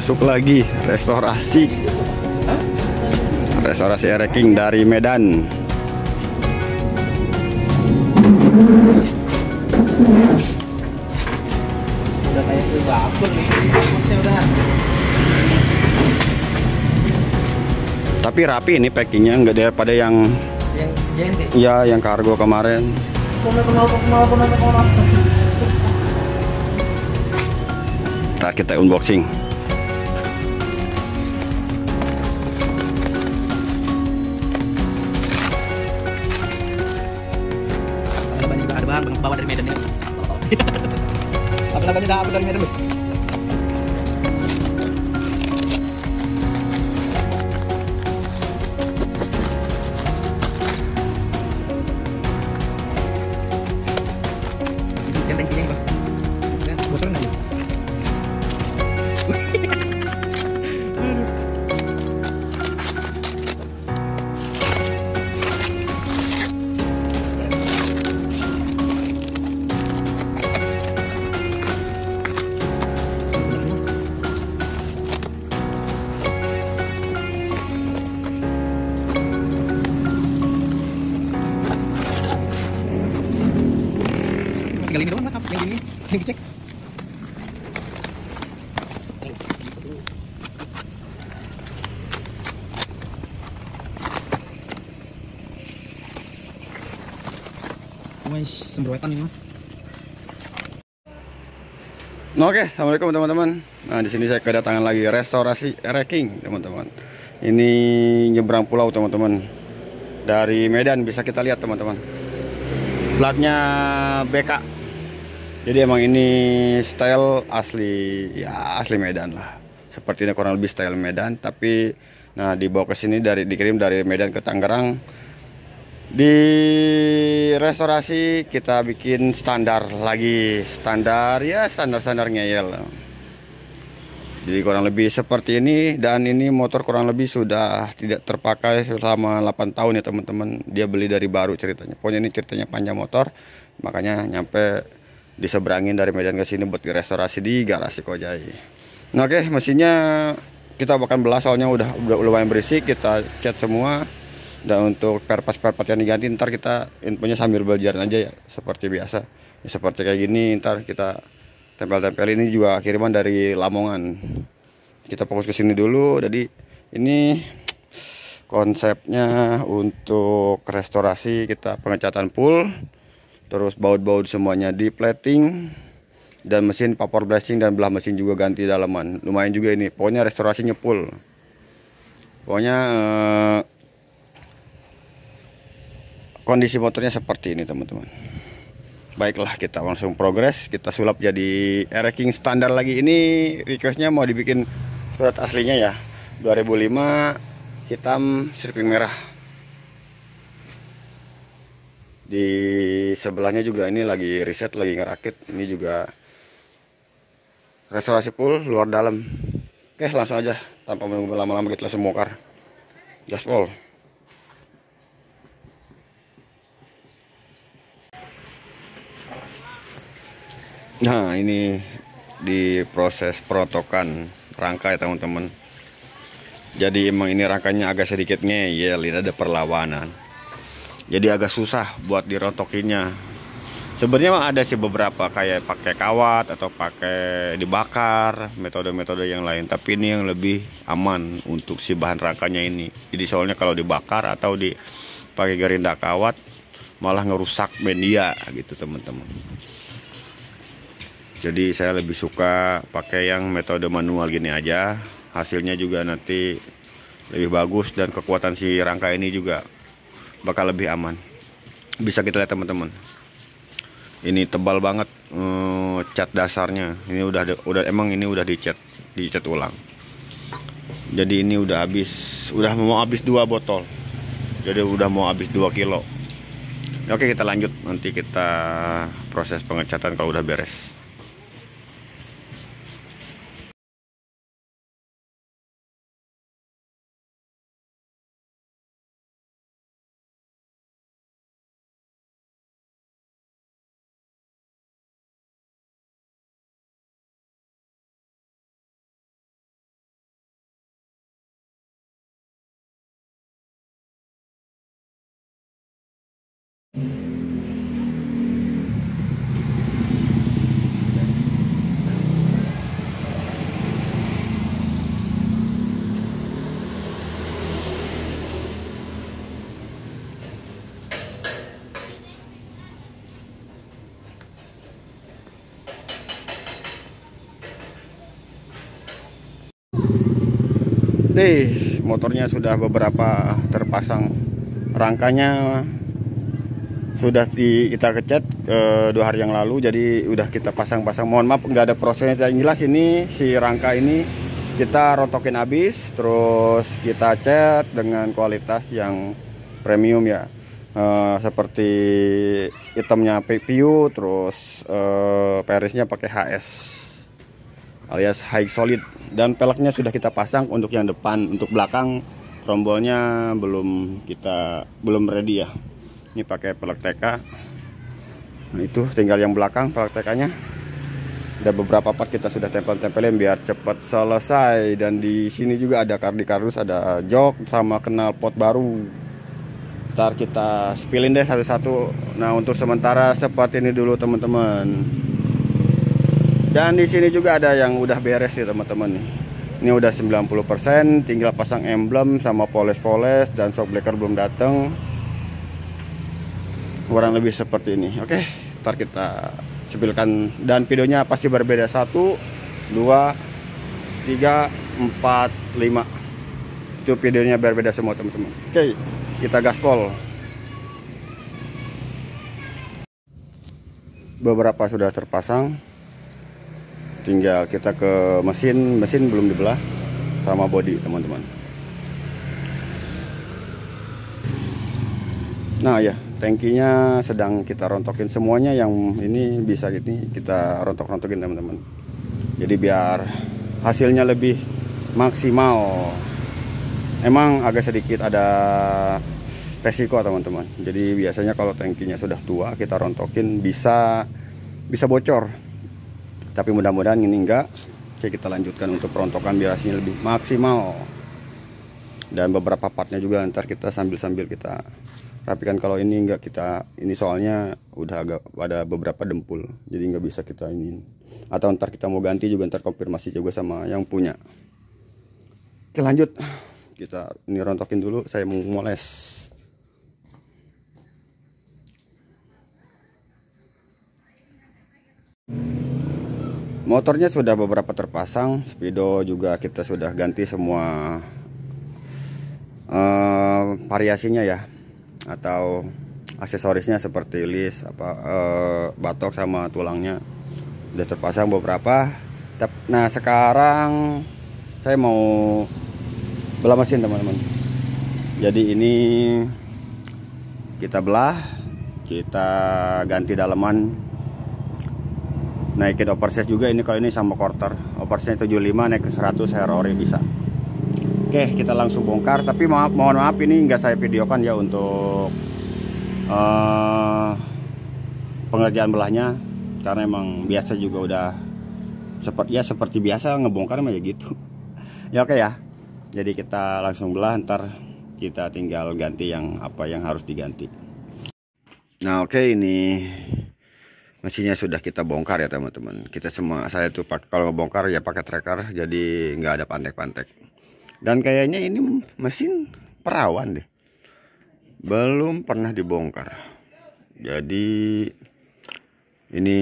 masuk lagi restorasi Ereking dari Medan. Udah kayak bakul nih, maksudnya udah. Tapi rapi ini packingnya, nggak daripada yang JNT. ya yang kargo kemarin. Ntar kita unboxing. Banyak juga ada bahan bawa dari Medan ya. Apa dari Medan lu? Bocoran aja. Tinggal ini doang lah, yang ini yang dicek. Wes sembroetan ini mah. Oke, assalamualaikum teman-teman. Nah, di sini saya kedatangan lagi restorasi Ereking, teman-teman. Ini nyebrang pulau, teman-teman. Dari Medan bisa kita lihat, teman-teman. Platnya BK. Jadi emang ini style asli, ya asli Medan lah. Sepertinya kurang lebih style Medan, tapi nah dibawa ke sini dikirim dari Medan ke Tangerang. Di restorasi kita bikin standar lagi, standar ngeyel. Jadi kurang lebih seperti ini, dan ini motor kurang lebih sudah tidak terpakai selama 8 tahun ya teman-teman. Dia beli dari baru ceritanya. Pokoknya ini ceritanya panjang motor, makanya nyampe diseberangin dari Medan ke sini buat direstorasi di garasi Kojai. Nah, oke, mesinnya kita bahkan belah soalnya udah lumayan berisik, kita cat semua. Dan untuk perpas yang diganti ntar kita infonya sambil belajar aja ya, seperti biasa ya, seperti kayak gini. Ntar kita tempel-tempel, ini juga kiriman dari Lamongan. Kita fokus ke sini dulu. Jadi ini konsepnya untuk restorasi, kita pengecatan full, terus baut-baut semuanya di plating, dan mesin vapor blasting dan belah mesin juga ganti dalaman. Lumayan juga ini, pokoknya restorasinya full. Pokoknya kondisi motornya seperti ini, teman-teman. Baiklah, kita langsung progres. Kita sulap jadi Ereking standar lagi. Ini requestnya mau dibikin surat aslinya ya, 2005, hitam striping merah. Di sebelahnya juga ini lagi riset, lagi ngerakit. Ini juga restorasi full luar dalam. Oke, langsung aja tanpa menunggu lama-lama kita langsung bongkar. Gaspol. Nah, ini di proses perotokan rangka ya teman-teman. Jadi emang ini rangkanya agak sedikit ngeyel, ini ada perlawanan. Jadi agak susah buat dirotokinnya. Sebenarnya emang ada sih beberapa, kayak pakai kawat atau pakai dibakar, metode-metode yang lain. Tapi ini yang lebih aman untuk si bahan rangkanya ini. Jadi soalnya kalau dibakar atau dipakai gerinda kawat malah ngerusak bendia gitu teman-teman. Jadi saya lebih suka pakai yang metode manual gini aja. Hasilnya juga nanti lebih bagus, dan kekuatan si rangka ini juga bakal lebih aman. Bisa kita lihat teman-teman. Ini tebal banget cat dasarnya. Ini udah emang ini udah dicat ulang. Jadi ini udah mau habis 2 botol. Jadi udah mau habis 2 kilo. Oke, kita lanjut, nanti kita proses pengecatan kalau udah beres. Motornya sudah beberapa terpasang, rangkanya sudah kita kecat 2 hari yang lalu, jadi udah kita pasang-pasang. Mohon maaf nggak ada prosesnya. Yang jelas ini si rangka ini kita rontokin habis, terus kita cat dengan kualitas yang premium ya, seperti hitamnya PPU, terus perisnya pakai HS alias high solid, dan peleknya sudah kita pasang untuk yang depan. Untuk belakang rombolnya belum ready ya, ini pakai pelek TK. Nah, itu tinggal yang belakang pelek TK nya. Ada beberapa part kita sudah tempelin biar cepat selesai. Dan di sini juga ada kardus, ada jok sama knalpot baru. Ntar kita spillin deh satu-satu. Nah, untuk sementara seperti ini dulu teman-teman. Dan di sini juga ada yang udah beres nih teman-teman nih. Ini udah 90%, tinggal pasang emblem sama poles-poles, dan shock breaker belum datang. Kurang lebih seperti ini. Oke, ntar kita sepilkan dan videonya pasti berbeda. 1, 2, 3, 4, 5. Itu videonya berbeda semua teman-teman. Oke, kita gaspol. Beberapa sudah terpasang, tinggal kita ke mesin belum dibelah sama bodi teman-teman. Nah ya, tangkinya sedang kita rontokin semuanya. Yang ini bisa gini kita rontok-rontokin teman-teman, jadi biar hasilnya lebih maksimal. Emang agak sedikit ada resiko teman-teman, jadi biasanya kalau tangkinya sudah tua kita rontokin bisa bocor. Tapi mudah-mudahan ini enggak. Oke, kita lanjutkan untuk perontokan biar hasilnya lebih maksimal. Dan beberapa partnya juga ntar kita sambil kita rapikan. Kalau ini enggak ini soalnya udah agak ada beberapa dempul, jadi nggak bisa kita ini. Atau ntar kita mau ganti juga, ntar konfirmasi juga sama yang punya. Oke, lanjut. Kita ini rontokin dulu, saya mau moles. Motornya sudah beberapa terpasang, speedo juga kita sudah ganti semua variasinya ya, atau aksesorisnya seperti list batok sama tulangnya udah terpasang beberapa. Nah, sekarang saya mau belah mesin teman-teman. Jadi ini kita belah, kita ganti daleman, naikin oversize juga. Ini kalau ini sama quarter, oversize 75 naik ke 100 ori bisa. Oke, kita langsung bongkar. Tapi mohon maaf ini nggak saya videokan ya untuk pengerjaan belahnya, karena emang biasa juga udah seperti biasa ngebongkar mah ya gitu. Ya oke ya. Jadi kita langsung belah, ntar kita tinggal ganti yang harus diganti. Nah oke, ini mesinnya sudah kita bongkar ya teman-teman. Saya tuh kalau ngebongkar ya pakai tracker, jadi nggak ada pantek-pantek. Dan kayaknya ini mesin perawan deh, belum pernah dibongkar. Jadi ini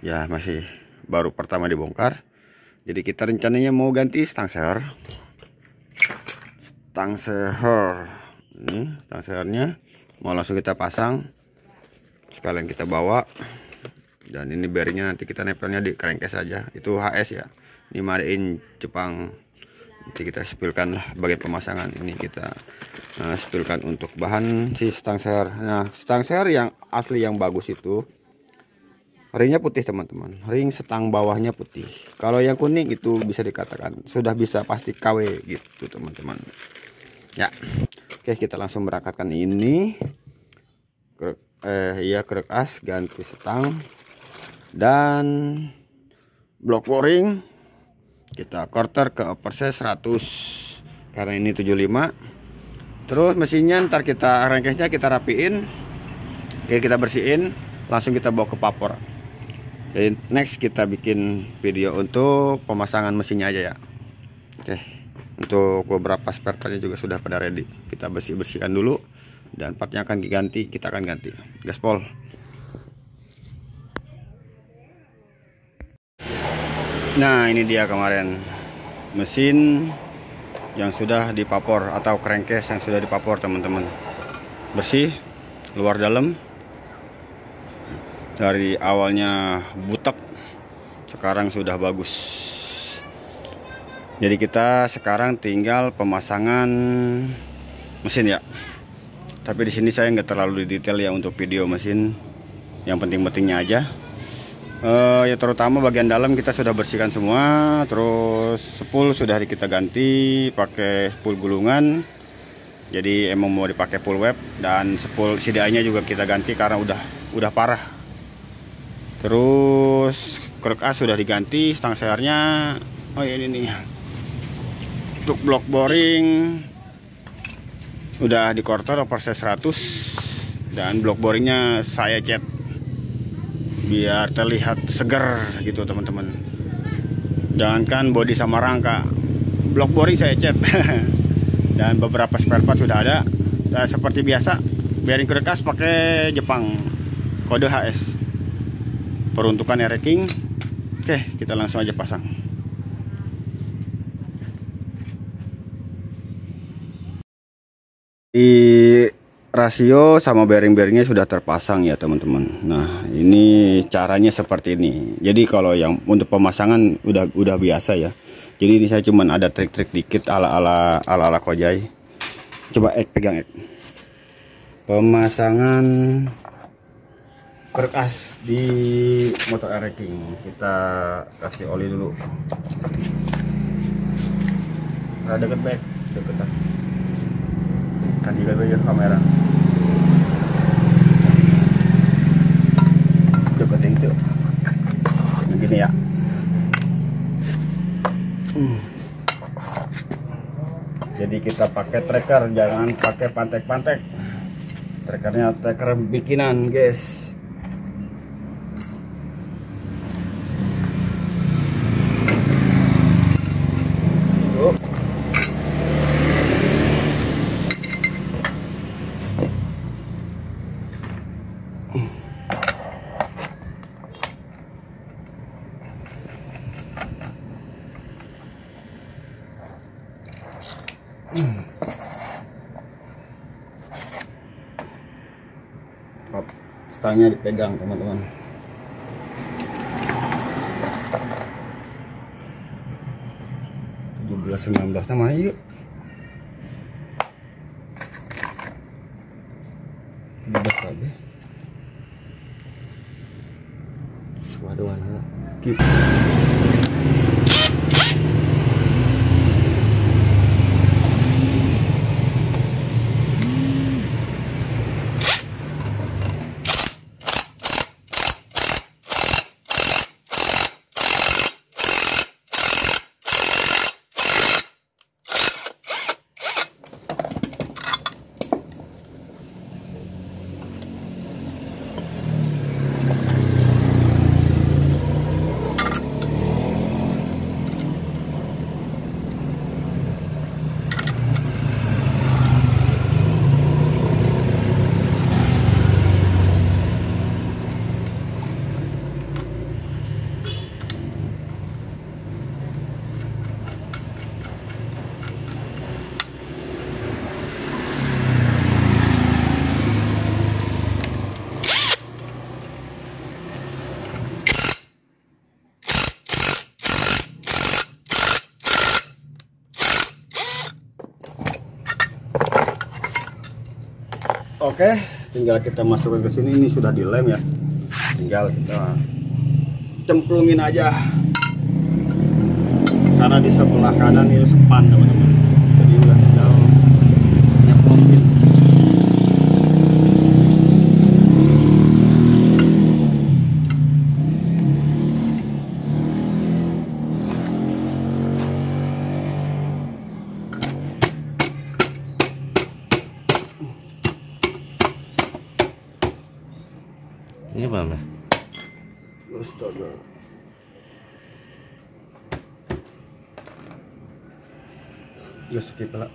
ya masih baru pertama dibongkar. Jadi kita rencananya mau ganti stangseher. Ini stangsehernya mau langsung kita pasang, sekalian kita bawa. Dan ini bearingnya nanti kita nempelnya di crankcase aja. Itu HS ya, ini made in Jepang. Nanti kita spilkan lah bagian pemasangan. Ini kita spilkan untuk bahan si stangseher. Nah, stangseher yang asli yang bagus itu ringnya putih teman-teman, ring setang bawahnya putih. Kalau yang kuning itu bisa dikatakan sudah bisa pasti KW gitu teman-teman ya. Oke, kita langsung berangkatkan ini krek as, ganti setang, dan blok boring kita quarter ke oversize 100 karena ini 75. Terus mesinnya ntar kita rangkesnya kita rapiin, Oke, kita bersihin, langsung kita bawa ke Papor. Jadi next kita bikin video untuk pemasangan mesinnya aja ya. Oke, untuk beberapa spare partnya juga sudah pada ready. Kita bersihkan dulu, dan partnya akan diganti, kita akan ganti. Gaspol. Nah, ini dia kemarin mesin yang sudah dipapor atau crankcase yang sudah dipapor, teman-teman. Bersih luar dalam. Dari awalnya butek, sekarang sudah bagus. Jadi kita sekarang tinggal pemasangan mesin ya. Tapi di sini saya nggak terlalu detail ya untuk video mesin, yang penting-pentingnya aja. Ya terutama bagian dalam kita sudah bersihkan semua, terus spool sudah kita ganti pakai spool gulungan. Jadi emang mau dipakai full web, dan spool CDI-nya juga kita ganti karena udah parah. Terus krek as sudah diganti, stang sehernya. Oh ya, ini nih. Untuk blok boring udah di quarter proses 100, dan blok boringnya saya cat biar terlihat seger gitu, teman-teman. Jangankan bodi sama rangka, blok boring saya cat. Dan beberapa spare part sudah ada. Dan seperti biasa, bearing krek as pakai Jepang, kode HS. Peruntukan racking. Oke, kita langsung aja pasang. Di rasio sama bearing-bearingnya sudah terpasang ya, teman-teman. Nah, ini caranya seperti ini. Jadi kalau yang untuk pemasangan udah biasa ya. Jadi ini saya cuman ada trik-trik dikit ala Kojai. Coba pegang pemasangan krek as di motor racking. Kita kasih oli dulu. Nah, deket kan juga bayar kamera. Deketin tuh begini ya. Jadi kita pakai tracker, jangan pakai pantek-pantek. Trackernya tracker bikinan, guys. Stangnya dipegang, teman-teman. Belas 19 namanya yuk. 17 kali. Waduh, mana? Keep. Oke, tinggal kita masukkan ke sini. Ini sudah dilem ya, tinggal kita cemplungin aja, karena di sebelah kanan ini sepan, teman-teman. Jadi udah tinggal nyemplungin. mana? Astaga. Gue skip lah.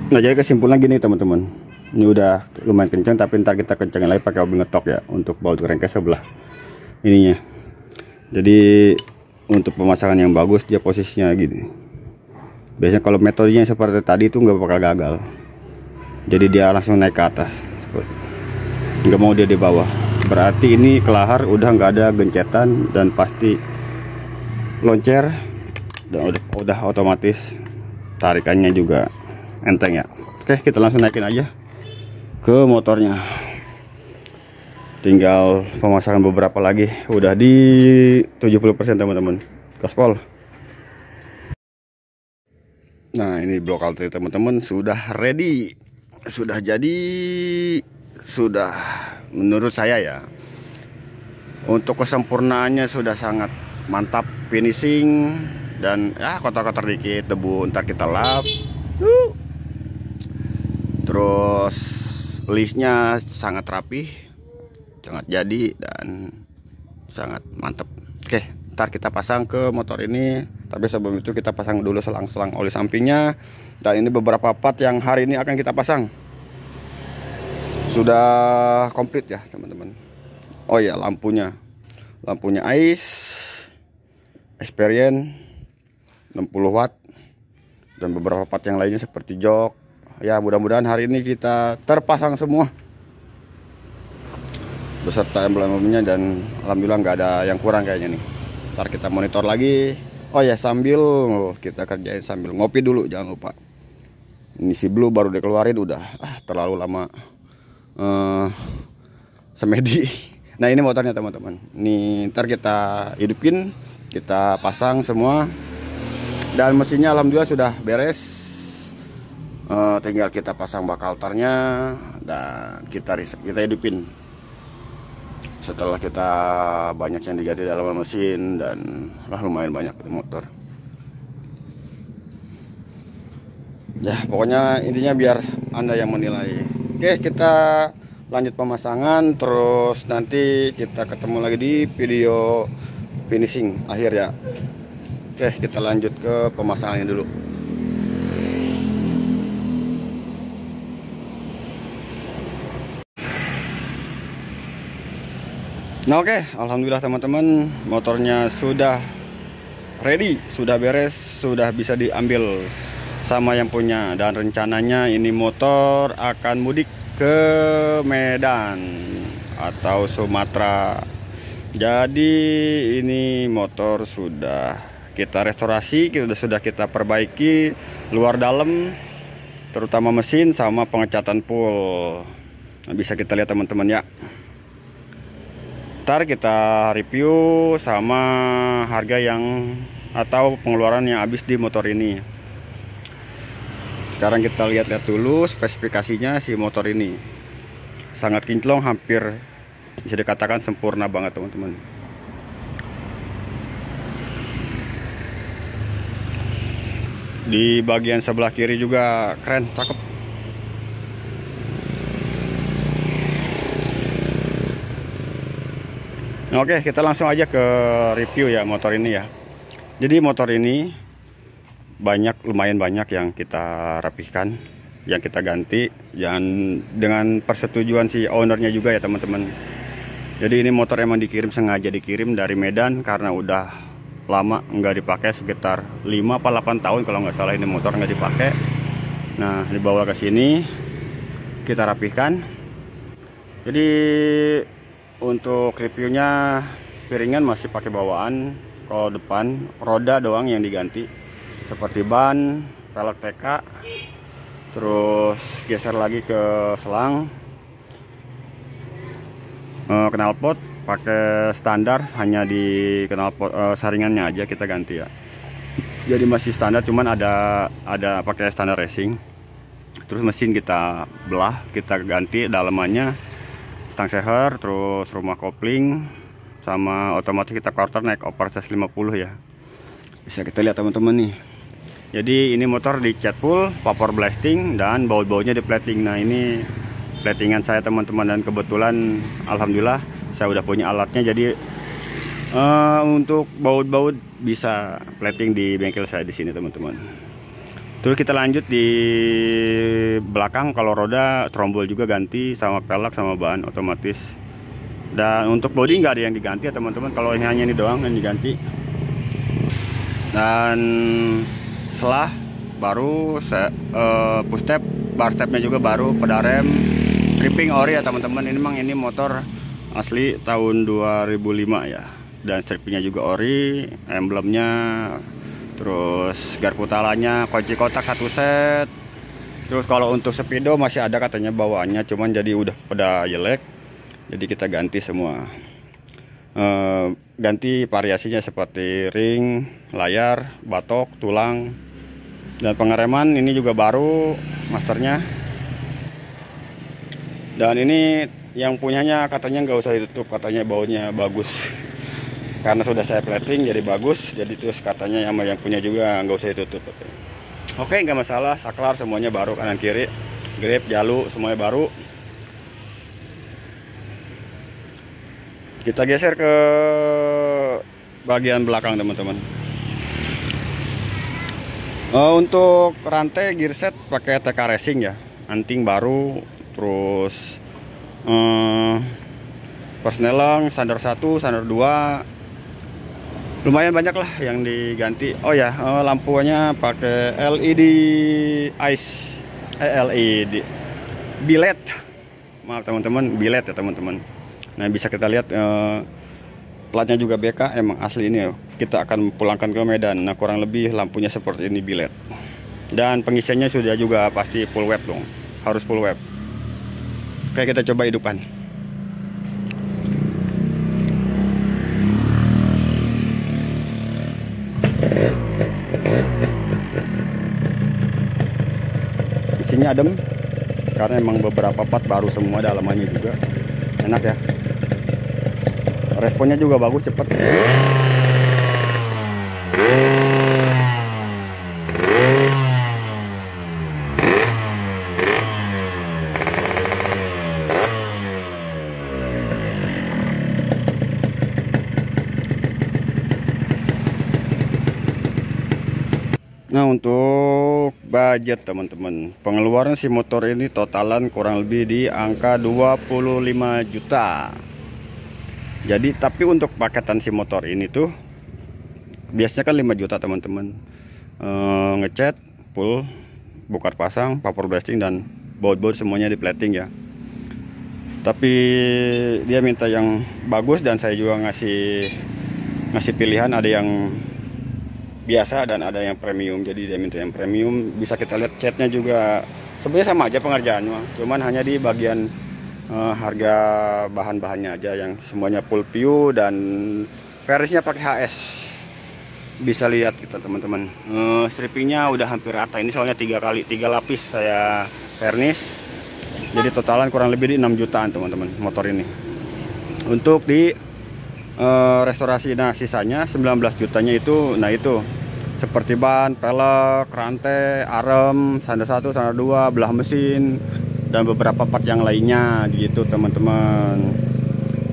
Nah, jadi kesimpulan gini teman-teman, ini udah lumayan kencang, tapi ntar kita kencangin lagi pakai mobil ngetok ya untuk baut crankcase sebelah ininya. Jadi untuk pemasangan yang bagus dia posisinya gini. Biasanya kalau metodenya seperti tadi itu nggak bakal gagal. Jadi dia langsung naik ke atas, nggak mau dia di bawah. Berarti ini kelahar udah nggak ada gencetan dan pasti loncer, dan udah otomatis tarikannya juga enteng ya. Oke, kita langsung naikin aja ke motornya. Tinggal pemasangan beberapa lagi, udah di 70% teman-teman. Gaspol. Nah, ini blok alter teman-teman sudah ready, sudah jadi, sudah menurut saya ya. Untuk kesempurnaannya sudah sangat mantap, finishing dan ya kotor-kotor dikit debu ntar kita lap. Terus listnya sangat rapi, sangat jadi dan sangat mantap. Oke, ntar kita pasang ke motor ini. Tapi sebelum itu kita pasang dulu selang-selang oli sampingnya. Dan ini beberapa part yang hari ini akan kita pasang. Sudah komplit ya teman-teman. Oh ya, lampunya ICE Experience 60 watt. Dan beberapa part yang lainnya seperti jok. Ya, mudah-mudahan hari ini kita terpasang semua beserta emblem-emblemnya, dan alhamdulillah nggak ada yang kurang kayaknya nih. Ntar kita monitor lagi. Oh ya, sambil kita kerjain sambil ngopi dulu, jangan lupa. Ini si Blue baru dikeluarin udah terlalu lama semedi. Nah, ini motornya teman-teman. Ini ntar kita hidupin, kita pasang semua, dan mesinnya alhamdulillah sudah beres. Tinggal kita pasang bak alternya dan kita hidupin. Setelah kita banyak yang diganti dalam mesin dan lumayan banyak di motor. Ya, pokoknya intinya biar Anda yang menilai. Oke, kita lanjut pemasangan, terus nanti kita ketemu lagi di video finishing akhir ya. Oke, kita lanjut ke pemasangannya dulu. Nah, oke, alhamdulillah teman-teman, motornya sudah ready, sudah beres, sudah bisa diambil sama yang punya. Dan rencananya ini motor akan mudik ke Medan atau Sumatera. Jadi ini motor sudah kita restorasi, sudah kita perbaiki luar dalam, terutama mesin sama pengecatan full. Nah, bisa kita lihat teman-teman ya. Ntar kita review sama harga yang atau pengeluaran yang habis di motor ini. Sekarang kita lihat-lihat dulu spesifikasinya si motor ini. Sangat kinclong, hampir bisa dikatakan sempurna banget teman-teman. Di bagian sebelah kiri juga keren, cakep. Oke, kita langsung aja ke review ya motor ini ya. Jadi motor ini lumayan banyak yang kita rapihkan, yang kita ganti, dan dengan persetujuan si ownernya juga ya teman-teman. Jadi ini motor emang sengaja dikirim dari Medan karena udah lama nggak dipakai, sekitar 5 apa 8 tahun kalau nggak salah ini motor nggak dipakai. Nah, dibawa ke sini kita rapihkan. Jadi untuk reviewnya, piringan masih pakai bawaan. Kalau depan roda doang yang diganti, seperti ban, pelek TK, terus geser lagi ke selang. Knalpot pakai standar, hanya di knalpot saringannya aja kita ganti ya. Jadi masih standar, cuman ada pakai standar racing. Terus mesin kita belah, kita ganti dalamannya, stang seher, terus rumah kopling, sama otomatis kita quarter naik operasi 50 ya. Bisa kita lihat teman-teman nih. Jadi ini motor dicat full, vapor blasting, dan baut-bautnya di plating. Nah, ini platingan saya teman-teman, dan kebetulan alhamdulillah saya udah punya alatnya. Jadi untuk baut-baut bisa plating di bengkel saya di sini teman-teman. Terus kita lanjut di belakang, kalau roda trombol juga ganti, sama pelek sama ban otomatis. Dan untuk bodi nggak ada yang diganti ya teman-teman, kalau ini hanya ini doang yang diganti. Dan setelah baru push step, bar stepnya juga baru, pedal rem, stripping ori ya teman-teman. Ini memang ini motor asli tahun 2005 ya, dan strippingnya juga ori, emblemnya, terus garpu talanya, kunci kotak 1 set. Terus kalau untuk speedo masih ada katanya bawaannya, cuman jadi udah pada jelek, jadi kita ganti semua. Ganti variasinya seperti ring, layar, batok, tulang, dan pengereman ini juga baru masternya. Dan ini yang punyanya katanya nggak usah ditutup, katanya baunya bagus. Karena sudah saya plating jadi bagus, jadi terus katanya yang punya juga nggak usah ditutup. Oke, nggak masalah, saklar semuanya baru, kanan kiri, grip, jalu semuanya baru. Kita geser ke bagian belakang teman-teman. Untuk rantai gear set pakai TK Racing ya, anting baru, terus persneling standar 1, standar 2, lumayan banyak lah yang diganti. Oh ya, lampunya pakai LED ice, LED bilet, maaf teman-teman, bilet ya teman-teman. Nah, bisa kita lihat platnya juga BK, emang asli ini ya. Kita akan pulangkan ke Medan. Nah, kurang lebih lampunya seperti ini bilet. Dan pengisiannya sudah juga pasti full web dong, harus full web. Oke, kita coba hidupkan. Mesinnya adem, karena emang beberapa part baru semua, dalamannya juga enak ya. Responnya juga bagus, cepet. Nah, untuk budget teman-teman, pengeluaran si motor ini totalan kurang lebih di angka 25 juta. Jadi tapi untuk paketan si motor ini tuh biasanya kan 5 juta teman-teman. Ngecat full, bongkar pasang, vapor blasting, dan baut-baut semuanya di plating ya. Tapi dia minta yang bagus, dan saya juga ngasih pilihan, ada yang biasa dan ada yang premium. Jadi dia minta yang premium. Bisa kita lihat catnya juga sebenarnya sama aja pengerjaannya, cuman hanya di bagian harga bahan-bahannya aja yang semuanya full view, dan versinya pakai HS. Bisa lihat kita teman-teman, strippingnya udah hampir rata. Ini soalnya 3 lapis saya vernis, jadi totalan kurang lebih di 6 jutaan teman-teman motor ini. Untuk di restorasi, nah sisanya 19 jutanya itu, nah itu seperti ban, pelek, rantai, arem, standar 1, standar 2, belah mesin, dan beberapa part yang lainnya gitu teman-teman.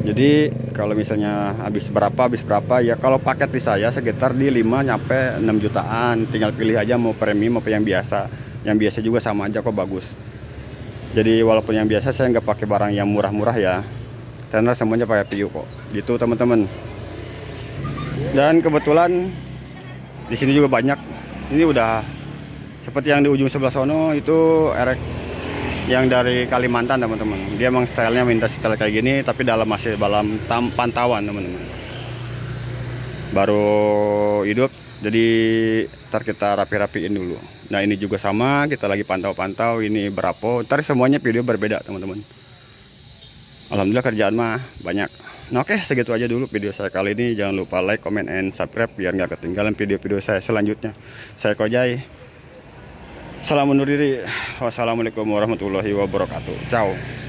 Jadi kalau misalnya habis berapa ya, kalau paket di saya sekitar di 5 sampai 6 jutaan. Tinggal pilih aja mau premium apa yang biasa. Yang biasa juga sama aja kok bagus. Jadi walaupun yang biasa saya nggak pakai barang yang murah-murah ya, karena semuanya pakai PU kok. Gitu teman-teman. Dan kebetulan di sini juga banyak. Ini udah seperti yang di ujung sebelah sono itu erek yang dari Kalimantan teman-teman. Dia emang stylenya minta style kayak gini, tapi masih dalam pantauan teman-teman. Baru hidup, jadi ntar kita rapi-rapiin dulu. Nah ini juga sama, kita lagi pantau-pantau. Ini berapa? Ntar semuanya video berbeda teman-teman. Alhamdulillah kerjaan mah banyak. Nah oke, segitu aja dulu video saya kali ini. Jangan lupa like, comment, and subscribe biar nggak ketinggalan video-video saya selanjutnya. Saya Kojai. Salam undur diri. Wassalamualaikum warahmatullahi wabarakatuh. Ciao.